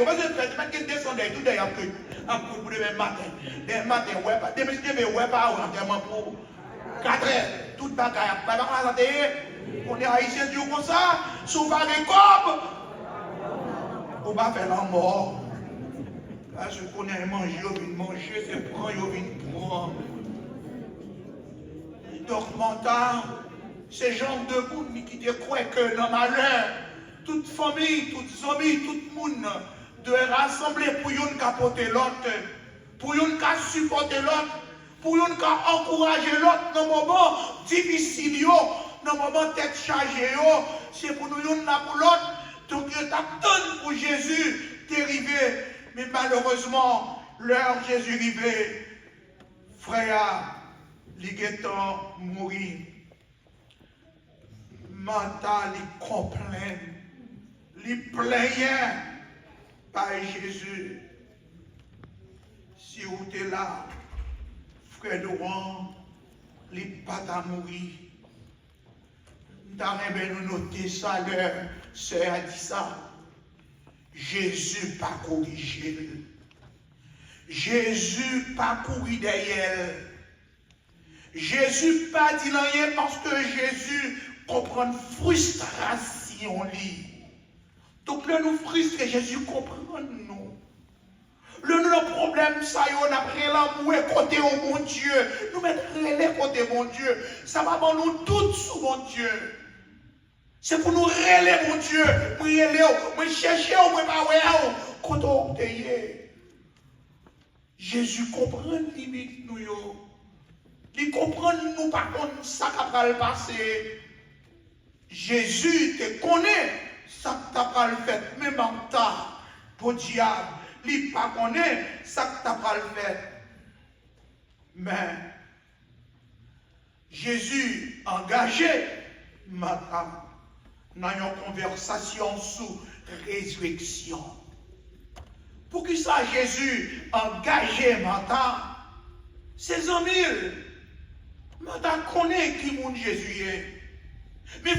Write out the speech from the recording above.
yo. Parce que tu vas descendre tout d'ailleurs en pour demain matin. Demain matin, ouais, pas. Demain, ouais, pas, enterrement pour 4 heures. Toute bagaille. Pas dans la santé. On est haïtien, Dieu comme ça. Sous pas de cob. On va faire la mort. Parce qu'on a mangé, on vient manger, c'est prendre, on vient prendre. Donc, mental, ces gens de monde qui te croient que dans malheur, toute famille, toute amis, tout le monde doit rassembler pour yon capoter l'autre, pour yon supporter l'autre, pour yon encourager l'autre dans le moment difficile, dans le moment tête chargée, c'est pour nous yon là pour l'autre. Donc, il t'attend pour Jésus d'arriver. Mais malheureusement, l'heure Jésus arrivé, frère, l'iguetant mourir. Mental, il complaint, il plaignait par Jésus. Si vous êtes là, frère Laurent, il pas à mourir. Nous noter ça, leur sœur a dit ça. Jésus pas corrigé. Jésus pas couru derrière. Jésus pas dit rien parce que Jésus comprend frustration. Donc là nous frustre, Jésus comprend nous. Le problème, ça y est, après l'amour côté au mon Dieu. Nous mettre les côté mon Dieu. Ça va pour nous tous sous mon Dieu. C'est pour nous relayer, mon Dieu. Nous chercher, nous pas quand on Jésus comprend limite nous. Il comprend nous par contre ça qui va le passer. Jésus te connaît ça qui va le faire. Même en temps, pour diable, il ne connaît pas ça qui va le faire. Mais Jésus engagé, madame. Nous avons une conversation sur résurrection. Pour qui ça Jésus engagé maintenant? Ses amis, maintenant connaît qui mon Jésus est. Mais